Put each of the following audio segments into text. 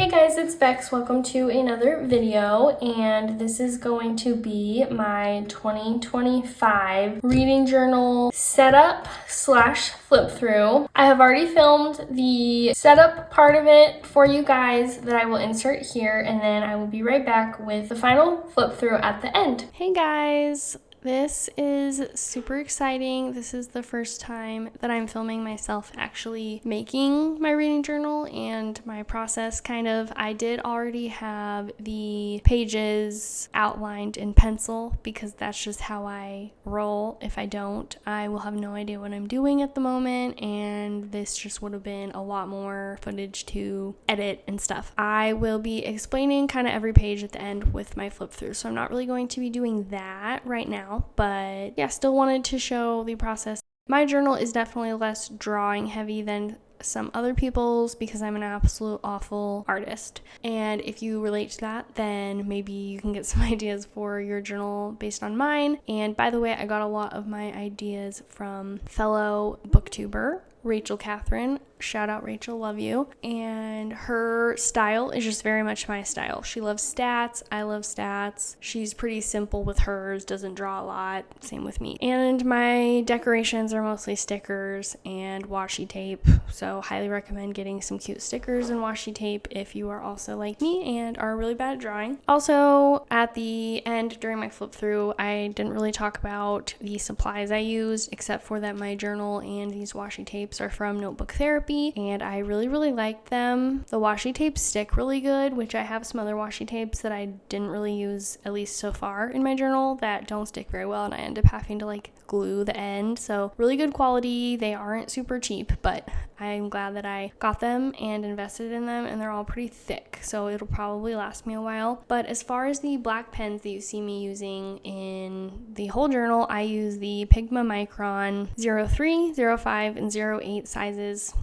Hey guys, it's Bex. Welcome to another video, and this is going to be my 2025 reading journal setup slash flip through. I have already filmed the setup part of it for you guys that I will insert here, and then I will be right back with the final flip through at the end. Hey guys! This is super exciting. This is the first time that I'm filming myself actually making my reading journal and my process kind of. I did already have the pages outlined in pencil because that's just how I roll. If I don't, I will have no idea what I'm doing at the moment, and this just would have been a lot more footage to edit and stuff. I will be explaining kind of every page at the end with my flip through, so I'm not really going to be doing that right now. But yeah, still wanted to show the process. My journal is definitely less drawing heavy than some other people's because I'm an absolute awful artist. And if you relate to that, then maybe you can get some ideas for your journal based on mine. And by the way, I got a lot of my ideas from fellow booktuber Rachel Catherine. Shout out Rachel, love you. And her style is just very much my style. She loves stats. I love stats. She's pretty simple with hers, doesn't draw a lot. Same with me. And my decorations are mostly stickers and washi tape. So highly recommend getting some cute stickers and washi tape if you are also like me and are really bad at drawing. Also, at the end during my flip through, I didn't really talk about the supplies I used, except for that my journal and these washi tapes are from Notebook Therapy, and I really liked them. The washi tapes stick really good, which I have some other washi tapes that I didn't really use, at least so far in my journal, that don't stick very well, and I end up having to like glue the end. So really good quality. They aren't super cheap, but I'm glad that I got them and invested in them, and they're all pretty thick, so it'll probably last me a while. But as far as the black pens that you see me using in the whole journal, I use the Pigma Micron 03, 05, and 08 sizes.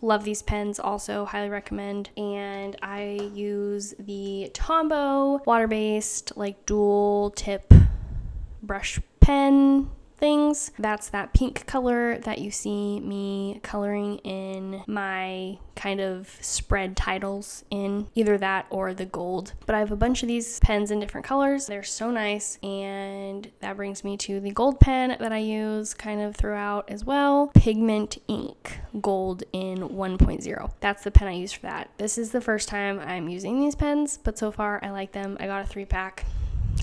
Love these pens, also highly recommend. And I use the Tombow water-based like dual tip brush pen things. That's that pink color that you see me coloring in my kind of spread titles in, either that or the gold. But I have a bunch of these pens in different colors. They're so nice, and that brings me to the gold pen that I use kind of throughout as well. Pigment ink gold in 1.0. That's the pen I use for that. This is the first time I'm using these pens, but so far I like them. I got a 3-pack.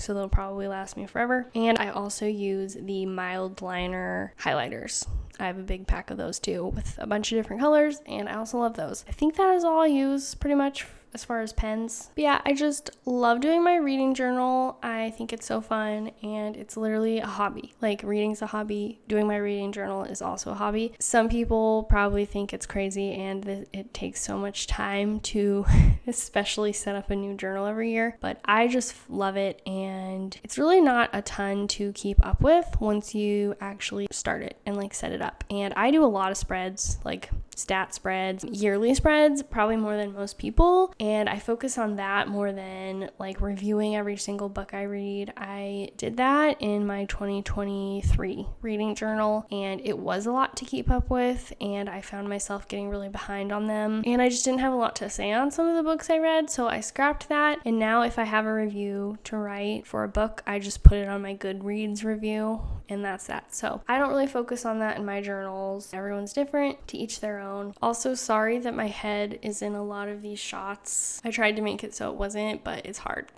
So they'll probably last me forever. And I also use the mild liner highlighters. I have a big pack of those too with a bunch of different colors, and I also love those. I think that is all I use pretty much as far as pens. But yeah, I just love doing my reading journal. I think it's so fun, and it's literally a hobby. Like, reading's a hobby. Doing my reading journal is also a hobby. Some people probably think it's crazy, and it takes so much time to especially set up a new journal every year. But I just love it, and it's really not a ton to keep up with once you actually start it and like set it up. And I do a lot of spreads, like stat spreads, yearly spreads, probably more than most people, and I focus on that more than like reviewing every single book I read. I did that in my 2023 reading journal, and it was a lot to keep up with, and I found myself getting really behind on them, and I just didn't have a lot to say on some of the books I read, so I scrapped that. And now if I have a review to write for a book, I just put it on my Goodreads review, and that's that. So I don't really focus on that in my journals. Everyone's different, to each their own. Also, sorry that my head is in a lot of these shots. I tried to make it so it wasn't, but it's hard.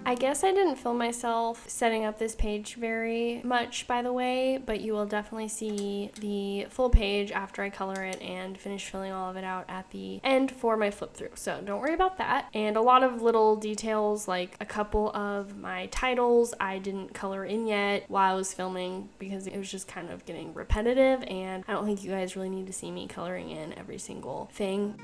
I guess I didn't film myself setting up this page very much, by the way, but you will definitely see the full page after I color it and finish filling all of it out at the end for my flip through. So don't worry about that. And a lot of little details, like a couple of my titles I didn't color in yet while I was filming because it was just kind of getting repetitive, and I don't think you guys really need to see me coloring in every single thing.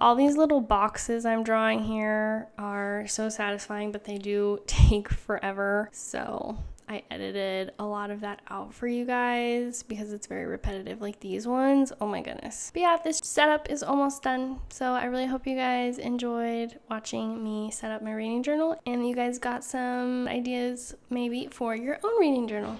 All these little boxes I'm drawing here are so satisfying, but they do take forever. So I edited a lot of that out for you guys because it's very repetitive, like these ones. Oh my goodness. But yeah, this setup is almost done. So I really hope you guys enjoyed watching me set up my reading journal and you guys got some ideas maybe for your own reading journal.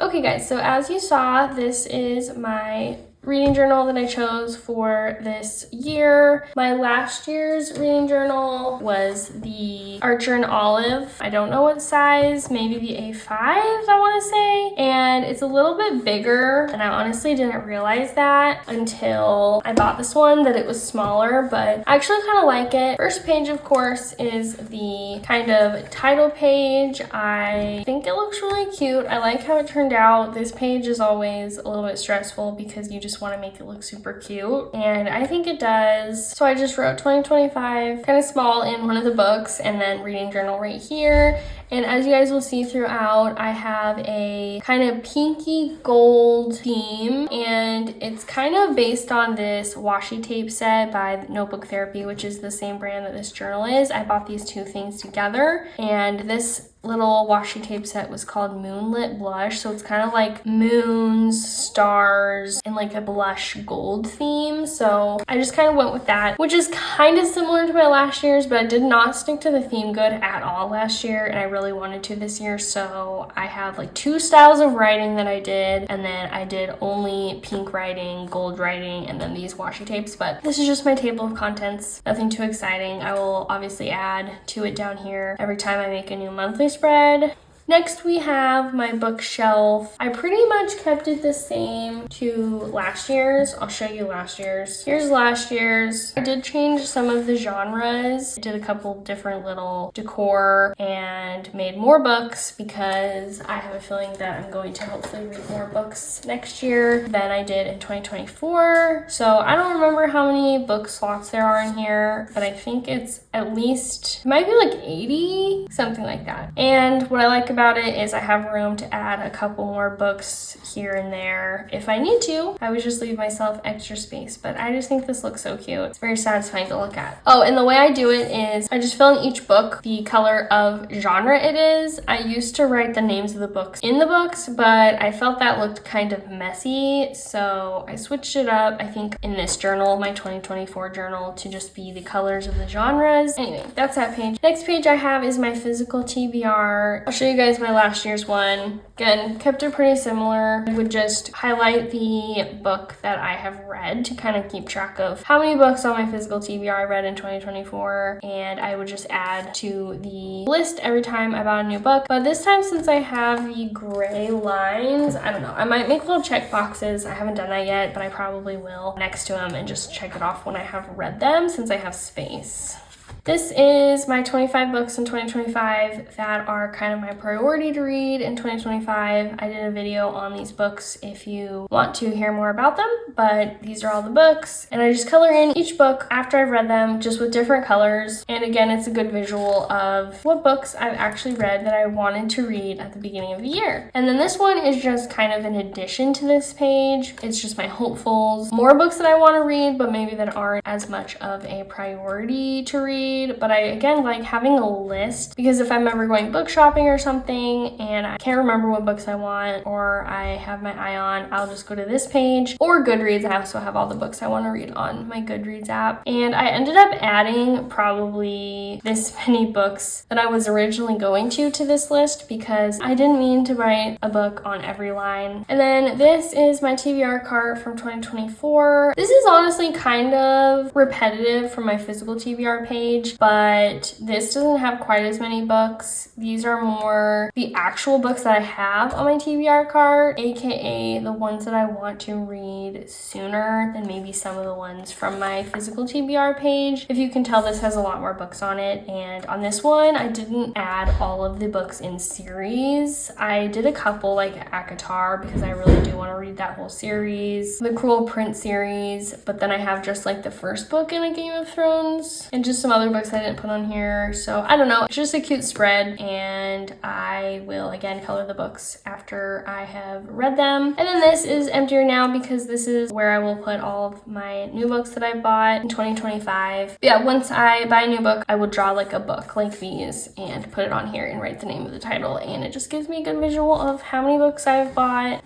Okay guys, so as you saw, this is my reading journal that I chose for this year. My last year's reading journal was the Archer and Olive. I don't know what size, maybe the A5 I want to say. And it's a little bit bigger, and I honestly didn't realize that until I bought this one, that it was smaller, but I actually kind of like it. First page, of course, is the kind of title page. I think it looks really cute. I like how it turned out. This page is always a little bit stressful because you just want to make it look super cute, and I think it does. So I just wrote 2025 kind of small in one of the books, and then reading journal right here. And as you guys will see throughout, I have a kind of pinky gold theme, and it's kind of based on this washi tape set by Notebook Therapy, which is the same brand that this journal is. I bought these two things together, and this little washi tape set was called Moonlit Blush. So it's kind of like moons, stars, and like a blush gold theme. So I just kind of went with that, which is kind of similar to my last year's, but I did not stick to the theme good at all last year, and I really wanted to this year. So I have like two styles of writing that I did, and then I did only pink writing, gold writing, and then these washi tapes. But this is just my table of contents, nothing too exciting. I will obviously add to it down here every time I make a new monthly spread. Next, we have my bookshelf. I pretty much kept it the same to last year's. I'll show you last year's. Here's last year's. I did change some of the genres. I did a couple different little decor and made more books because I have a feeling that I'm going to hopefully read more books next year than I did in 2024. So I don't remember how many book slots there are in here, but I think it's at least, it might be like 80, something like that. And what I like about it is I have room to add a couple more books here and there if I need to. I would just leave myself extra space, but I just think this looks so cute. It's very satisfying to look at. Oh, and the way I do it is I just fill in each book the color of genre it is. I used to write the names of the books in the books, but I felt that looked kind of messy, so I switched it up, I think in this journal, my 2024 journal, to just be the colors of the genres. Anyway, that's that page. Next page I have is my physical TBR. I'll show you guys my last year's one. Again, kept it pretty similar. I would just highlight the book that I have read to kind of keep track of how many books on my physical TBR I read in 2024, and I would just add to the list every time I bought a new book. But this time, since I have the gray lines, I don't know, I might make little check boxes. I haven't done that yet, but I probably will next to them and just check it off when I have read them, since I have space. This is my 25 books in 2025 that are kind of my priority to read in 2025. I did a video on these books if you want to hear more about them, but these are all the books. And I just color in each book after I've read them, just with different colors. And again, it's a good visual of what books I've actually read that I wanted to read at the beginning of the year. And then this one is just kind of an addition to this page. It's just my hopefuls. More books that I want to read, but maybe that aren't as much of a priority to read. But I, again, like having a list, because if I'm ever going book shopping or something and I can't remember what books I want or I have my eye on, I'll just go to this page. Or Goodreads. I also have all the books I want to read on my Goodreads app. And I ended up adding probably this many books that I was originally going to this list because I didn't mean to write a book on every line. And then this is my TBR cart from 2024. This is honestly kind of repetitive from my physical TBR page, but this doesn't have quite as many books. These are more the actual books that I have on my TBR cart, aka the ones that I want to read sooner than maybe some of the ones from my physical TBR page. If you can tell, this has a lot more books on it, and on this one I didn't add all of the books in series. I did a couple like ACOTAR because I really do want to read that whole series, the Cruel Prince series, but then I have just like the first book in a Game of Thrones and just some other other books I didn't put on here. So I don't know, it's just a cute spread, and I will again color the books after I have read them. And then this is emptier now because this is where I will put all of my new books that I bought in 2025. But yeah, once I buy a new book, I will draw like a book like these and put it on here and write the name of the title, and it just gives me a good visual of how many books I've bought.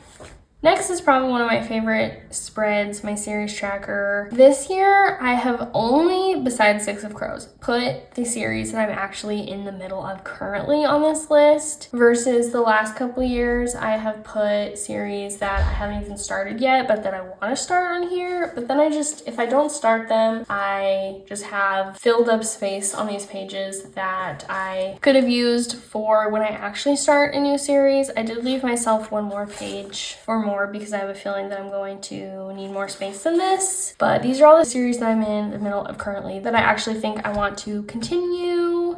Next is probably one of my favorite spreads, my series tracker. This year, I have only, besides Six of Crows, put the series that I'm actually in the middle of currently on this list, versus the last couple of years, I have put series that I haven't even started yet, but that I want to start on here. But then if I don't start them, I just have filled up space on these pages that I could have used for when I actually start a new series. I did leave myself one more page or more because I have a feeling that I'm going to need more space than this. But these are all the series that I'm in the middle of currently that I actually think I want to continue.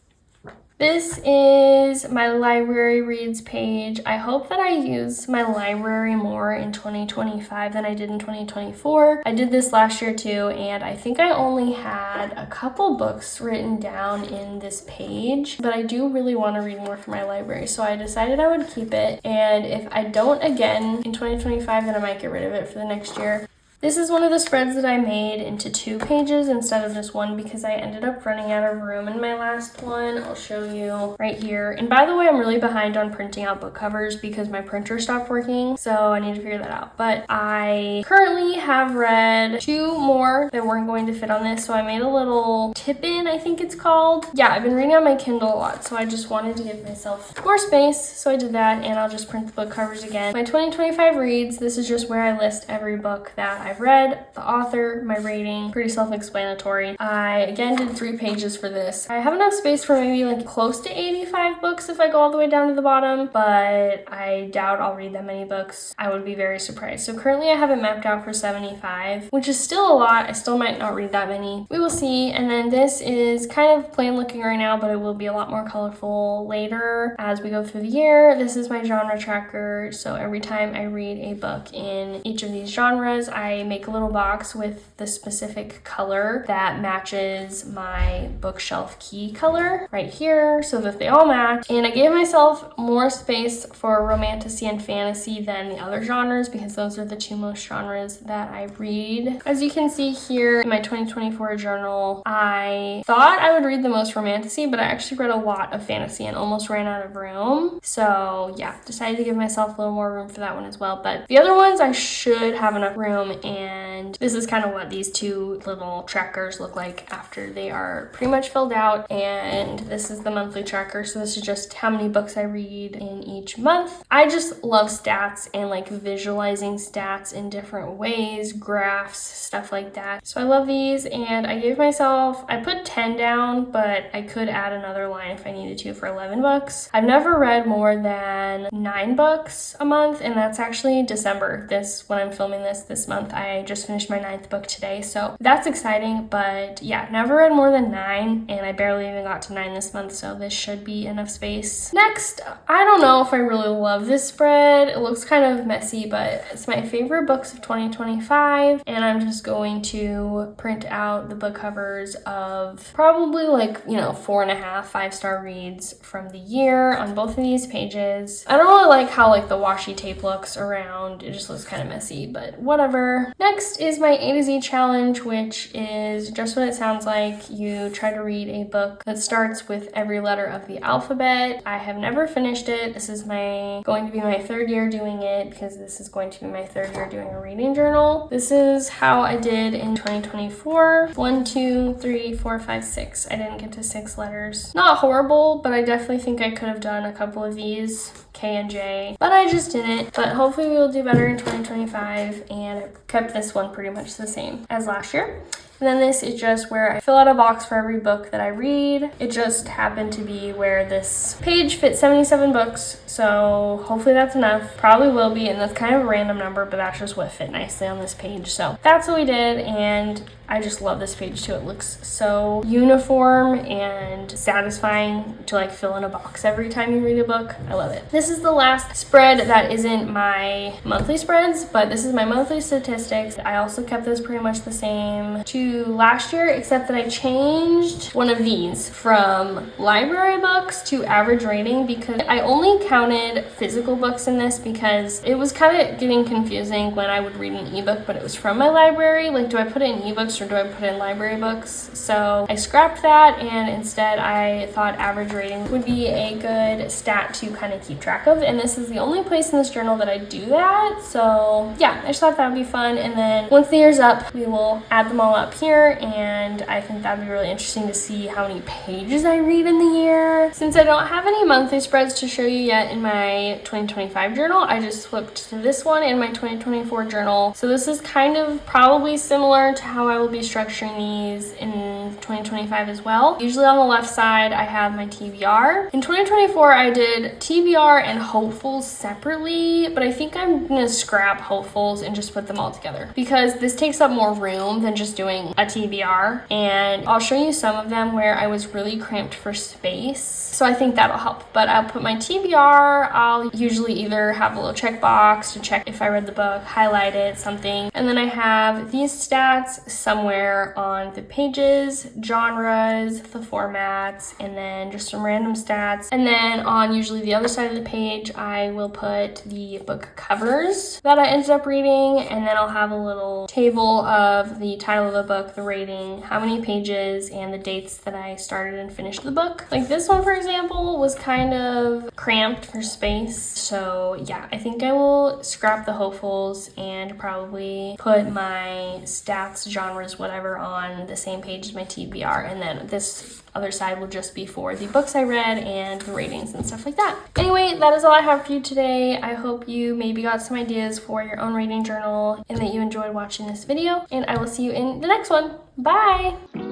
This is my library reads page. I hope that I use my library more in 2025 than I did in 2024. I did this last year too, and I think I only had a couple books written down in this page, but I do really want to read more for my library, so I decided I would keep it. And if I don't again in 2025, then I might get rid of it for the next year. This is one of the spreads that I made into 2 pages instead of just one because I ended up running out of room in my last one. I'll show you right here. And by the way, I'm really behind on printing out book covers because my printer stopped working, so I need to figure that out. But I currently have read 2 more that weren't going to fit on this, so I made a little tip-in, I think it's called. Yeah, I've been reading on my Kindle a lot, so I just wanted to give myself more space, so I did that, and I'll just print the book covers again. My 2025 reads, this is just where I list every book that I've read, the author, my rating, pretty self-explanatory. I again did 3 pages for this. I have enough space for maybe like close to 85 books if I go all the way down to the bottom, but I doubt I'll read that many books. I would be very surprised. So currently I have it mapped out for 75, which is still a lot. I still might not read that many. We will see. And then this is kind of plain looking right now, but it will be a lot more colorful later as we go through the year. This is my genre tracker. So every time I read a book in each of these genres, I make a little box with the specific color that matches my bookshelf key color right here so that they all match. And I gave myself more space for romantasy and fantasy than the other genres because those are the 2 most genres that I read. As you can see here in my 2024 journal, I thought I would read the most romantasy, but I actually read a lot of fantasy and almost ran out of room. So yeah, decided to give myself a little more room for that one as well. But the other ones I should have enough room, and this is kind of what these 2 little trackers look like after they are pretty much filled out. And this is the monthly tracker, so this is just how many books I read in each month. I just love stats and like visualizing stats in different ways, graphs, stuff like that. So I love these, and I gave myself, I put 10 down, but I could add another line if I needed to for 11 books. I've never read more than 9 books a month, and that's actually December. When I'm filming this month, I just finished my 9th book today, so that's exciting. But yeah, never read more than 9, and I barely even got to 9 this month, so this should be enough space. Next, I don't know if I really love this spread. It looks kind of messy, but it's my favorite books of 2025, and I'm just going to print out the book covers of probably like, 4.5 5-star reads from the year on both of these pages. I don't really like how like the washi tape looks around. It just looks kind of messy, but whatever. Next is my A to Z challenge, which is just what it sounds like. You try to read a book that starts with every letter of the alphabet. I have never finished it. This is going to be my 3rd year doing it because this is going to be my 3rd year doing a reading journal. This is how I did in 2024. 1, 2, 3, 4, 5, 6. I didn't get to 6 letters. Not horrible, but I definitely think I could have done a couple of these, K and J, but I just didn't. But hopefully we will do better in 2025, and I kept this one pretty much the same as last year. And then this is just where I fill out a box for every book that I read. It just happened to be where this page fits 77 books, so hopefully that's enough. Probably will be, and that's kind of a random number, but that's just what fit nicely on this page. So that's what we did, and I just love this page too. It looks so uniform and satisfying to like fill in a box every time you read a book. I love it. This is the last spread that isn't my monthly spreads, but this is my monthly statistics. I also kept this pretty much the same to last year, except that I changed one of these from library books to average rating, because I only counted physical books in this because it was kind of getting confusing when I would read an ebook, but it was from my library. Like, do I put it in ebooks or do I put it in library books? So I scrapped that, and instead I thought average rating would be a good stat to kind of keep track of. And this is the only place in this journal that I do that. So yeah, I just thought that would be fun. And then once the year's up, we will add them all up here, and I think that'd be really interesting to see how many pages I read in the year. Since I don't have any monthly spreads to show you yet in my 2025 journal, I just flipped to this one in my 2024 journal. So this is kind of probably similar to how I will be structuring these in 2025 as well. Usually on the left side, I have my TBR. In 2024, I did TBR and hopefuls separately, but I think I'm gonna scrap hopefuls and just put them all together because this takes up more room than just doing a TBR. And I'll show you some of them where I was really cramped for space. So I think that'll help. But I'll put my TBR, I'll usually either have a little checkbox to check if I read the book, highlight it, something. And then I have these stats somewhere on the pages, genres, the formats, and then just some random stats. And then on usually the other side of the page, I will put the book covers that I ended up reading. And then I'll have a little table of the title of the book, the rating, how many pages, and the dates that I started and finished the book. Like this one, for example, was kind of cramped for space. So yeah, I think I will scrap the hopefuls and probably put my stats, genres, whatever on the same page as my TBR. And then this other side will just be for the books I read and the ratings and stuff like that. Anyway, that is all I have for you today. I hope you maybe got some ideas for your own reading journal and that you enjoyed watching this video. And I will see you in the next one. Bye!